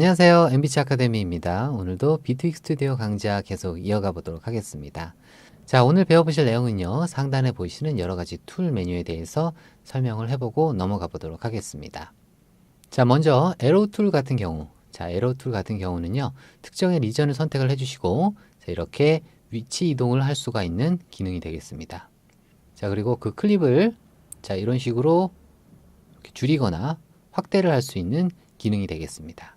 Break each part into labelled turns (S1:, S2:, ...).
S1: 안녕하세요. MBC 아카데미입니다. 오늘도 비트윅 스튜디오 강좌 계속 이어가 보도록 하겠습니다. 자, 오늘 배워보실 내용은요. 상단에 보이시는 여러 가지 툴 메뉴에 대해서 설명을 해보고 넘어가 보도록 하겠습니다. 자, 먼저 에로 툴 같은 경우. 자, 에로 툴 같은 경우는요. 특정의 리전을 선택을 해주시고 자, 이렇게 위치 이동을 할 수가 있는 기능이 되겠습니다. 자, 그리고 그 클립을 자, 이런 식으로 이렇게 줄이거나 확대를 할 수 있는 기능이 되겠습니다.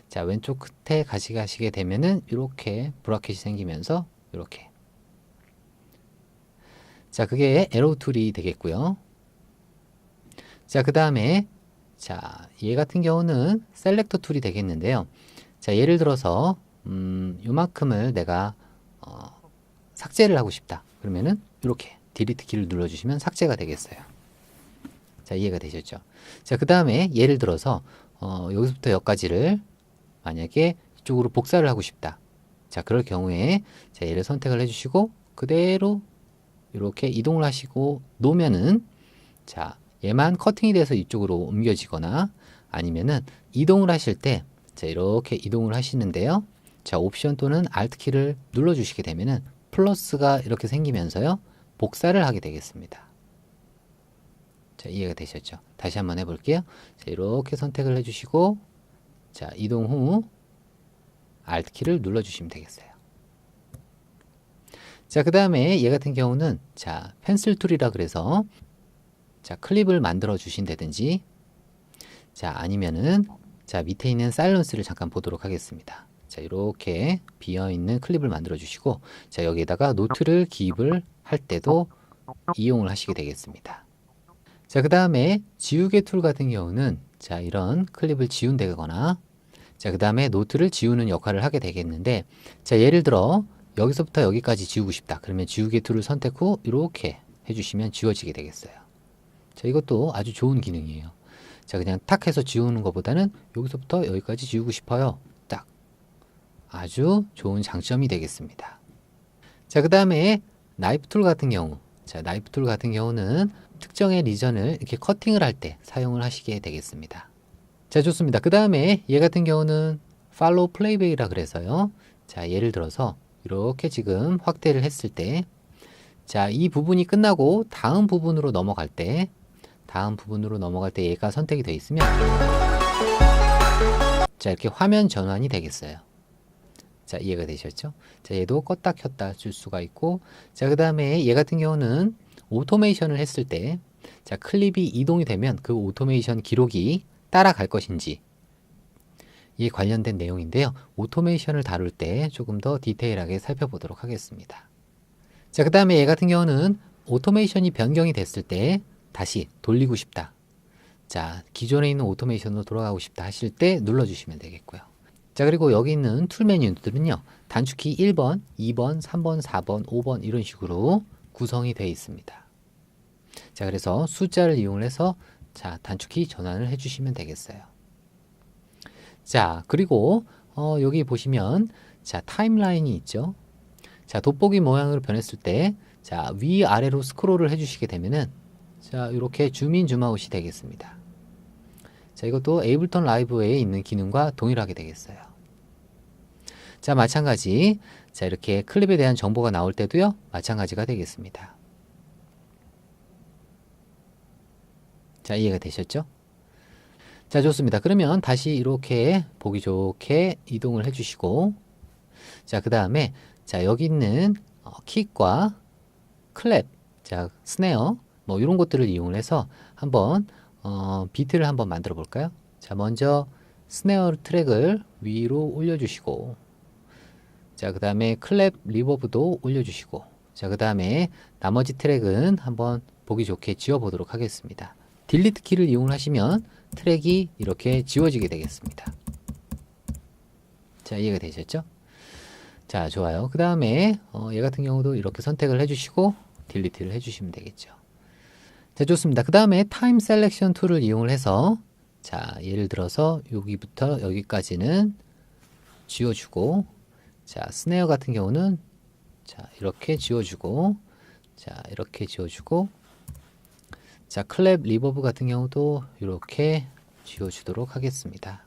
S1: 자, 왼쪽 끝에 가시게 되면은 이렇게 브라켓이 생기면서 이렇게. 자, 그게 에로 툴이 되겠고요. 자, 그 다음에 자, 얘 같은 경우는 셀렉터 툴이 되겠는데요. 자, 예를 들어서 요만큼을 내가 삭제를 하고 싶다. 그러면은 이렇게 딜리트 키를 눌러주시면 삭제가 되겠어요. 자, 이해가 되셨죠? 자, 그 다음에 예를 들어서 여기서부터 여기까지를 만약에 이쪽으로 복사를 하고 싶다. 자, 그럴 경우에 자, 얘를 선택을 해주시고 그대로 이렇게 이동을 하시고 놓으면은 자, 얘만 커팅이 돼서 이쪽으로 옮겨지거나 아니면은 이동을 하실 때 자, 이렇게 이동을 하시는데요. 자, 옵션 또는 알트 키를 눌러 주시게 되면은 플러스가 이렇게 생기면서요. 복사를 하게 되겠습니다. 자, 이해가 되셨죠? 다시 한번 해볼게요. 자, 이렇게 선택을 해주시고 자, 이동 후 Alt 키를 눌러주시면 되겠어요. 자, 그 다음에 얘 같은 경우는 자, 펜슬 툴이라 그래서 자, 클립을 만들어 주신다든지 자, 아니면은 자, 밑에 있는 사일런스를 잠깐 보도록 하겠습니다. 자, 이렇게 비어있는 클립을 만들어 주시고 자, 여기에다가 노트를 기입을 할 때도 이용을 하시게 되겠습니다. 자, 그 다음에 지우개 툴 같은 경우는 자, 이런 클립을 지운다거나 자, 그 다음에 노트를 지우는 역할을 하게 되겠는데 자, 예를 들어 여기서부터 여기까지 지우고 싶다. 그러면 지우개 툴을 선택 후 이렇게 해주시면 지워지게 되겠어요. 자, 이것도 아주 좋은 기능이에요. 자, 그냥 탁 해서 지우는 것보다는 여기서부터 여기까지 지우고 싶어요. 딱. 아주 좋은 장점이 되겠습니다. 자, 그 다음에 나이프 툴 같은 경우 자, 나이프 툴 같은 경우는 특정의 리전을 이렇게 커팅을 할 때 사용을 하시게 되겠습니다. 자, 좋습니다. 그 다음에 얘 같은 경우는 follow playback이라 그래서요. 자, 예를 들어서 이렇게 지금 확대를 했을 때 자, 이 부분이 끝나고 다음 부분으로 넘어갈 때 얘가 선택이 되어 있으면 자, 이렇게 화면 전환이 되겠어요. 자, 이해가 되셨죠? 자, 얘도 껐다 켰다 줄 수가 있고 자, 그 다음에 얘 같은 경우는 오토메이션을 했을 때 자, 클립이 이동이 되면 그 오토메이션 기록이 따라갈 것인지 이 관련된 내용인데요. 오토메이션을 다룰 때 조금 더 디테일하게 살펴보도록 하겠습니다. 자, 그 다음에 얘 같은 경우는 오토메이션이 변경이 됐을 때 다시 돌리고 싶다. 자, 기존에 있는 오토메이션으로 돌아가고 싶다 하실 때 눌러주시면 되겠고요. 자, 그리고 여기 있는 툴 메뉴들은요. 단축키 1번, 2번, 3번, 4번, 5번 이런 식으로 구성이 되어 있습니다. 자, 그래서 숫자를 이용을 해서 자, 단축키 전환을 해주시면 되겠어요. 자, 그리고 여기 보시면 자, 타임라인이 있죠. 자, 돋보기 모양으로 변했을 때 자, 위아래로 스크롤을 해주시게 되면은 자, 이렇게 줌인 줌아웃이 되겠습니다. 자, 이것도 에이블턴 라이브에 있는 기능과 동일하게 되겠어요. 자, 마찬가지 자, 이렇게 클립에 대한 정보가 나올 때도요 마찬가지가 되겠습니다. 자, 이해가 되셨죠? 자, 좋습니다. 그러면 다시 이렇게 보기 좋게 이동을 해주시고 자, 그 다음에 자, 여기 있는 킥과 클랩, 자, 스네어 뭐 이런 것들을 이용을 해서 한번 비트를 한번 만들어 볼까요? 자, 먼저 스네어 트랙을 위로 올려주시고 자, 그 다음에 클랩 리버브도 올려주시고 자, 그 다음에 나머지 트랙은 한번 보기 좋게 지워 보도록 하겠습니다. 딜리트 키를 이용을 하시면 트랙이 이렇게 지워지게 되겠습니다. 자, 이해가 되셨죠? 자, 좋아요. 그 다음에 얘 같은 경우도 이렇게 선택을 해주시고 딜리트를 해주시면 되겠죠. 자, 좋습니다. 그 다음에 타임 셀렉션 툴을 이용을 해서 자, 예를 들어서 여기부터 여기까지는 지워주고 자, 스네어 같은 경우는 자, 이렇게 지워주고 자, 이렇게 지워주고 자, 클랩 리버브 같은 경우도 이렇게 지워주도록 하겠습니다.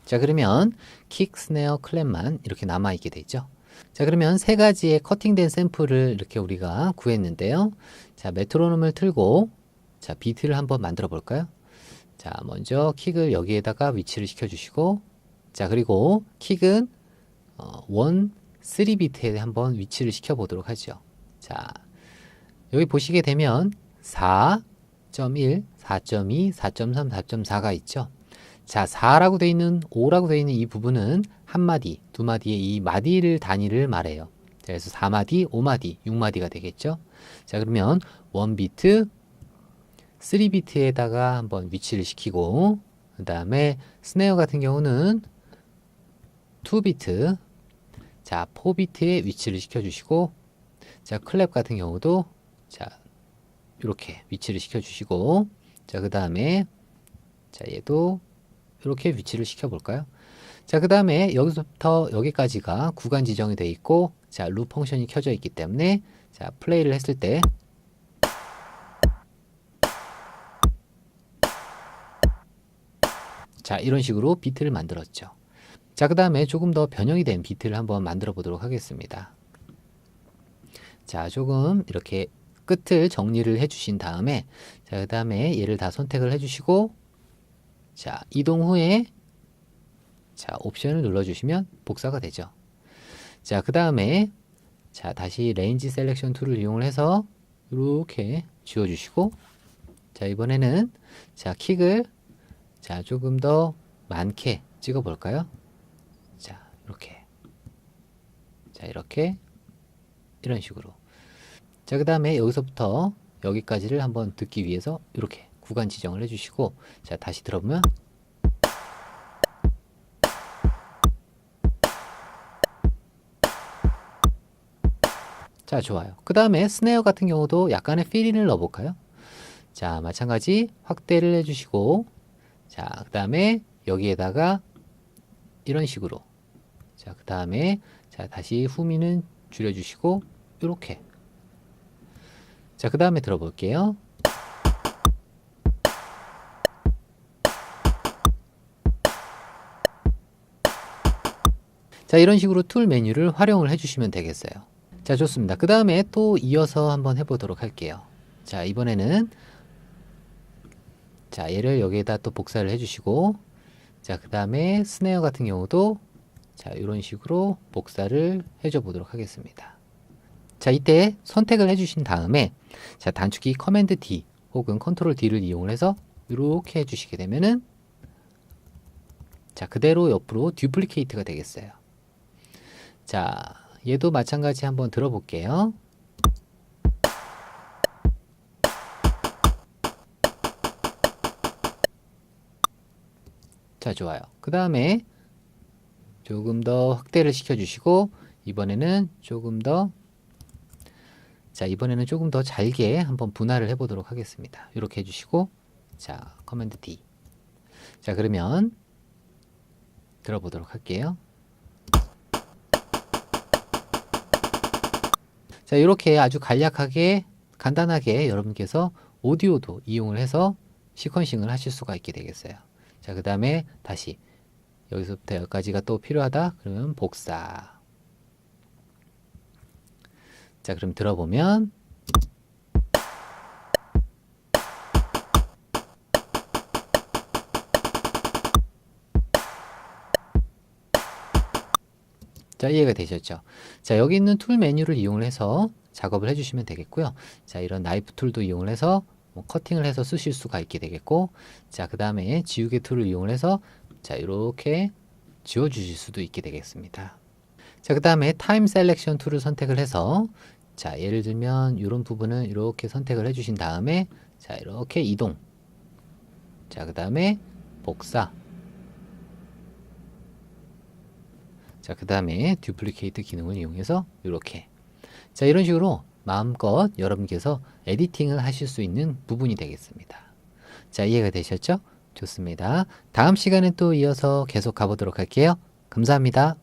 S1: 자, 그러면 킥, 스네어, 클랩만 이렇게 남아있게 되죠. 자, 그러면 세 가지의 커팅된 샘플을 이렇게 우리가 구했는데요. 자, 메트로놈을 틀고, 자, 비트를 한번 만들어 볼까요? 자, 먼저 킥을 여기에다가 위치를 시켜주시고, 자, 그리고 킥은 3비트에 한번 위치를 시켜보도록 하죠. 자, 여기 보시게 되면 4.1, 4.2, 4.3, 4.4가 있죠. 자, 4라고 되어 있는, 5라고 되어 있는 이 부분은 한 마디, 두 마디의 이 마디를 단위를 말해요. 자, 그래서 4마디, 5마디, 6마디가 되겠죠. 자, 그러면 1비트, 3비트에다가 한번 위치를 시키고, 그 다음에 스네어 같은 경우는 2비트, 자, 4비트에 위치를 시켜주시고, 자, 클랩 같은 경우도, 자, 이렇게 위치를 시켜주시고, 자, 그 다음에, 자, 얘도 이렇게 위치를 시켜볼까요? 자, 그 다음에 여기서부터 여기까지가 구간 지정이 되어 있고, 자, 룹 펑션이 켜져 있기 때문에, 자, 플레이를 했을 때, 자, 이런 식으로 비트를 만들었죠. 자, 그 다음에 조금 더 변형이 된 비트를 한번 만들어 보도록 하겠습니다. 자, 조금 이렇게 끝을 정리를 해 주신 다음에, 자, 그 다음에 얘를 다 선택을 해 주시고, 자, 이동 후에, 자, 옵션을 눌러주시면 복사가 되죠. 자, 그 다음에, 자, 다시 레인지 셀렉션 툴을 이용을 해서, 이렇게 지워주시고, 자, 이번에는, 자, 킥을, 자, 조금 더 많게 찍어 볼까요? 자, 이렇게. 자, 이렇게. 이런 식으로. 자, 그 다음에 여기서부터 여기까지를 한번 듣기 위해서 이렇게 구간 지정을 해주시고, 자, 다시 들어보면, 자, 좋아요. 그 다음에 스네어 같은 경우도 약간의 필인을 넣어볼까요? 자, 마찬가지 확대를 해주시고, 자, 그 다음에 여기에다가 이런 식으로, 자, 그 다음에, 자, 다시 후미는 줄여주시고, 이렇게. 자, 그 다음에 들어볼게요. 자, 이런 식으로 툴 메뉴를 활용을 해주시면 되겠어요. 자, 좋습니다. 그 다음에 또 이어서 한번 해보도록 할게요. 자, 이번에는, 자, 얘를 여기에다 또 복사를 해주시고, 자, 그 다음에 스네어 같은 경우도, 자, 이런 식으로 복사를 해줘 보도록 하겠습니다. 자, 이때 선택을 해주신 다음에, 자, 단축키 커맨드 D 혹은 컨트롤 D를 이용을 해서 이렇게 해주시게 되면은, 자, 그대로 옆으로 듀플리케이트가 되겠어요. 자, 얘도 마찬가지 한번 들어볼게요. 자, 좋아요. 그 다음에 조금 더 확대를 시켜주시고, 이번에는 조금 더, 자, 이번에는 조금 더 잘게 한번 분할을 해보도록 하겠습니다. 이렇게 해주시고, 자, 커맨드 D. 자, 그러면 들어보도록 할게요. 자, 이렇게 아주 간략하게, 간단하게 여러분께서 오디오도 이용을 해서 시퀀싱을 하실 수가 있게 되겠어요. 자, 그 다음에 다시 여기서부터 여기까지가 또 필요하다 그러면 복사. 자, 그럼 들어보면, 자, 이해가 되셨죠? 자, 여기 있는 툴 메뉴를 이용을 해서 작업을 해주시면 되겠고요. 자, 이런 나이프 툴도 이용을 해서 뭐 커팅을 해서 쓰실 수가 있게 되겠고, 자, 그 다음에 지우개 툴을 이용을 해서, 자, 이렇게 지워주실 수도 있게 되겠습니다. 자, 그 다음에 타임 셀렉션 툴을 선택을 해서, 자, 예를 들면 이런 부분은 이렇게 선택을 해주신 다음에, 자, 이렇게 이동. 자, 그 다음에 복사. 자, 그 다음에 듀플리케이트 기능을 이용해서 이렇게. 자, 이런 식으로 마음껏 여러분께서 에디팅을 하실 수 있는 부분이 되겠습니다. 자, 이해가 되셨죠? 좋습니다. 다음 시간에 또 이어서 계속 가보도록 할게요. 감사합니다.